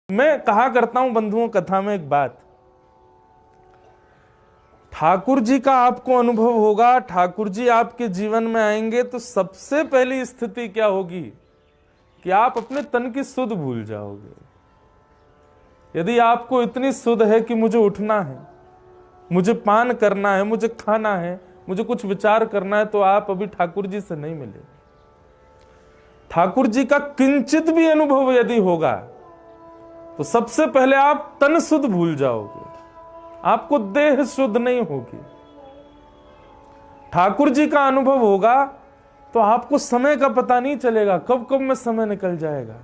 मैं कहा करता हूं बंधुओं कथा में एक बात, ठाकुर जी का आपको अनुभव होगा, ठाकुर जी आपके जीवन में आएंगे तो सबसे पहली स्थिति क्या होगी कि आप अपने तन की सुध भूल जाओगे। यदि आपको इतनी सुध है कि मुझे उठना है, मुझे पान करना है, मुझे खाना है, मुझे कुछ विचार करना है, तो आप अभी ठाकुर जी से नहीं मिले। ठाकुर जी का किंचित भी अनुभव यदि होगा तो सबसे पहले आप तन शुद्ध भूल जाओगे, आपको देह शुद्ध नहीं होगी। ठाकुर जी का अनुभव होगा तो आपको समय का पता नहीं चलेगा, कब कब में समय निकल जाएगा।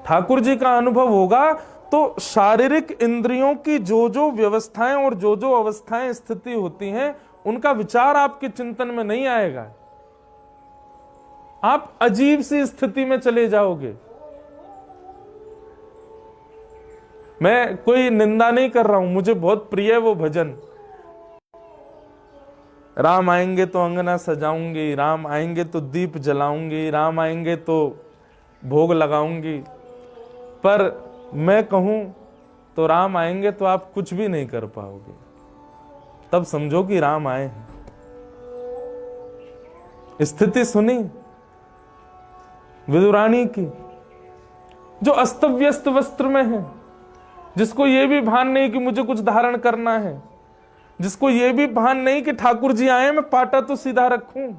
ठाकुर जी का अनुभव होगा तो शारीरिक इंद्रियों की जो जो व्यवस्थाएं और जो जो अवस्थाएं स्थिति होती हैं, उनका विचार आपके चिंतन में नहीं आएगा। आप अजीब सी स्थिति में चले जाओगे। मैं कोई निंदा नहीं कर रहा हूं, मुझे बहुत प्रिय है वो भजन, राम आएंगे तो अंगना सजाऊंगी, राम आएंगे तो दीप जलाऊंगी, राम आएंगे तो भोग लगाऊंगी। पर मैं कहूं तो राम आएंगे तो आप कुछ भी नहीं कर पाओगे, तब समझो कि राम आए हैं। स्थिति सुनी विदुरानी की, जो अस्त व्यस्त वस्त्र में है, जिसको यह भी भान नहीं कि मुझे कुछ धारण करना है, जिसको यह भी भान नहीं कि ठाकुर जी आए मैं पाटा तो सीधा रखूं,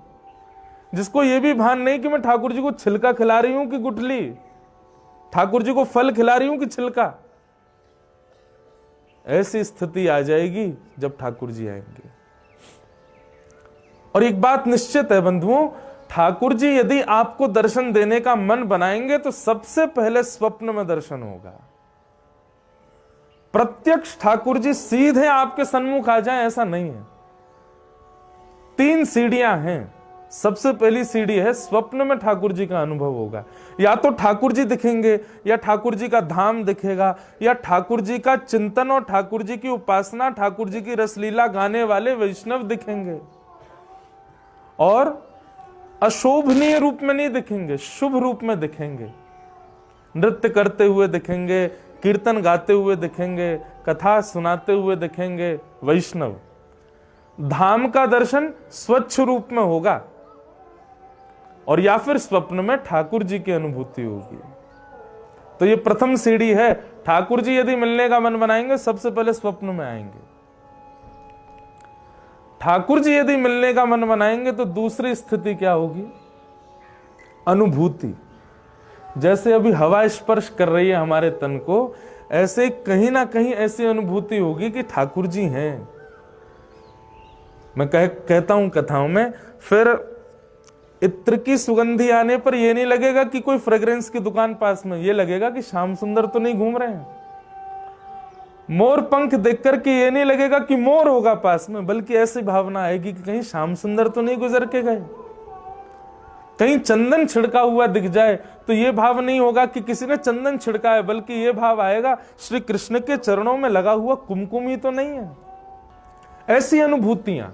जिसको यह भी भान नहीं कि मैं ठाकुर जी को छिलका खिला रही हूं कि गुठली, ठाकुर जी को फल खिला रही हूं कि छिलका। ऐसी स्थिति आ जाएगी जब ठाकुर जी आएंगे। और एक बात निश्चित है बंधुओं, ठाकुर जी यदि आपको दर्शन देने का मन बनाएंगे तो सबसे पहले स्वप्न में दर्शन होगा। प्रत्यक्ष ठाकुर जी सीधे आपके सन्मुख आ जाएं ऐसा नहीं है। 3 सीढ़ियां हैं। सबसे पहली सीढ़ी है स्वप्न में ठाकुर जी का अनुभव होगा। या तो ठाकुर जी दिखेंगे, या ठाकुर जी का धाम दिखेगा, या ठाकुर जी का चिंतन और ठाकुर जी की उपासना, ठाकुर जी की रसलीला गाने वाले वैष्णव दिखेंगे। और अशोभनीय रूप में नहीं दिखेंगे, शुभ रूप में दिखेंगे। नृत्य करते हुए दिखेंगे, कीर्तन गाते हुए दिखेंगे, कथा सुनाते हुए दिखेंगे वैष्णव। धाम का दर्शन स्वच्छ रूप में होगा, और या फिर स्वप्न में ठाकुर जी की अनुभूति होगी। तो ये प्रथम सीढ़ी है। ठाकुर जी यदि मिलने का मन बनाएंगे सबसे पहले स्वप्न में आएंगे। ठाकुर जी यदि मिलने का मन बनाएंगे तो दूसरी स्थिति क्या होगी? अनुभूति। जैसे अभी हवा स्पर्श कर रही है हमारे तन को, ऐसे कहीं ना कहीं ऐसी अनुभूति होगी कि ठाकुर जी हैं। मैं कहता हूं कथाओं में, फिर इत्र की सुगंधी आने पर यह नहीं लगेगा कि कोई फ्रेग्रेंस की दुकान पास में, यह लगेगा कि श्याम सुंदर तो नहीं घूम रहे हैं। मोर पंख देखकर के ये नहीं लगेगा कि मोर होगा पास में, बल्कि ऐसी भावना आएगी कि कहीं श्याम सुंदर तो नहीं गुजर के गए। कहीं चंदन छिड़का हुआ दिख जाए तो यह भाव नहीं होगा कि किसी ने चंदन छिड़का है, बल्कि यह भाव आएगा श्री कृष्ण के चरणों में लगा हुआ कुमकुम ही तो नहीं है। ऐसी अनुभूतियां,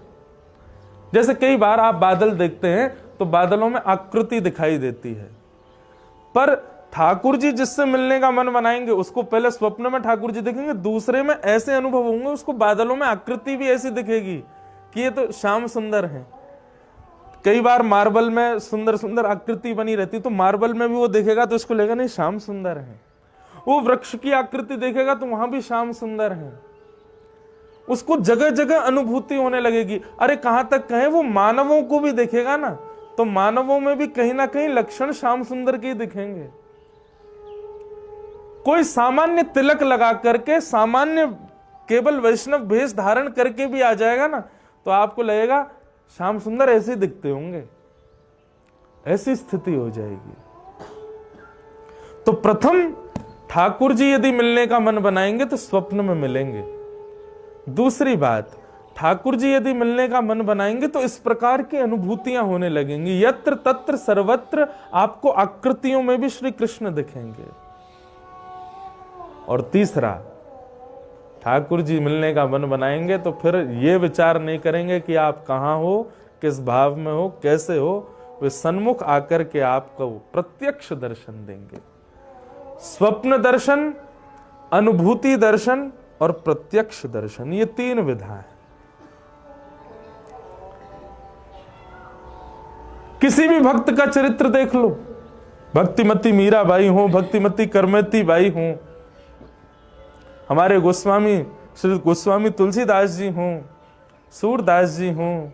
जैसे कई बार आप बादल देखते हैं तो बादलों में आकृति दिखाई देती है, पर ठाकुर जी जिससे मिलने का मन बनाएंगे उसको पहले स्वप्न में ठाकुर जी दिखेंगे, दूसरे में ऐसे अनुभव होंगे उसको बादलों में आकृति भी ऐसी दिखेगी कि ये तो श्याम सुंदर है। कई बार मार्बल में सुंदर सुंदर आकृति बनी रहती, तो मार्बल में भी वो देखेगा तो उसको लगेगा नहीं श्याम सुंदर है। वो वृक्ष की आकृति देखेगा तो वहां भी श्याम सुंदर है। उसको जगह जगह अनुभूति होने लगेगी। अरे कहां तक कहें, वो मानवों को भी देखेगा ना तो मानवों में भी कहीं ना कहीं लक्षण श्याम सुंदर के दिखेंगे। कोई सामान्य तिलक लगा करके, सामान्य केवल वैष्णव भेष धारण करके भी आ जाएगा ना तो आपको लगेगा श्याम सुंदर ऐसे दिखते होंगे। ऐसी स्थिति हो जाएगी। तो प्रथम ठाकुर जी यदि मिलने का मन बनाएंगे तो स्वप्न में मिलेंगे। दूसरी बात, ठाकुर जी यदि मिलने का मन बनाएंगे तो इस प्रकार की अनुभूतियां होने लगेंगी, यत्र तत्र सर्वत्र आपको आकृतियों में भी श्री कृष्ण दिखेंगे। और तीसरा, ठाकुर जी मिलने का मन बनाएंगे तो फिर ये विचार नहीं करेंगे कि आप कहां हो, किस भाव में हो, कैसे हो। वे सन्मुख आकर के आपको प्रत्यक्ष दर्शन देंगे। स्वप्न दर्शन, अनुभूति दर्शन और प्रत्यक्ष दर्शन, ये 3 विधा है। किसी भी भक्त का चरित्र देख लो, भक्तिमती मीराबाई हो, भक्तिमती करमती बाई हो, हमारे गोस्वामी श्री गोस्वामी तुलसीदास जी हों, सूरदास जी हों,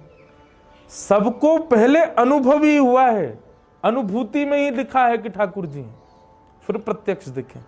सबको पहले अनुभव ही हुआ है, अनुभूति में ही लिखा है कि ठाकुर जी हैं, फिर प्रत्यक्ष दिखे।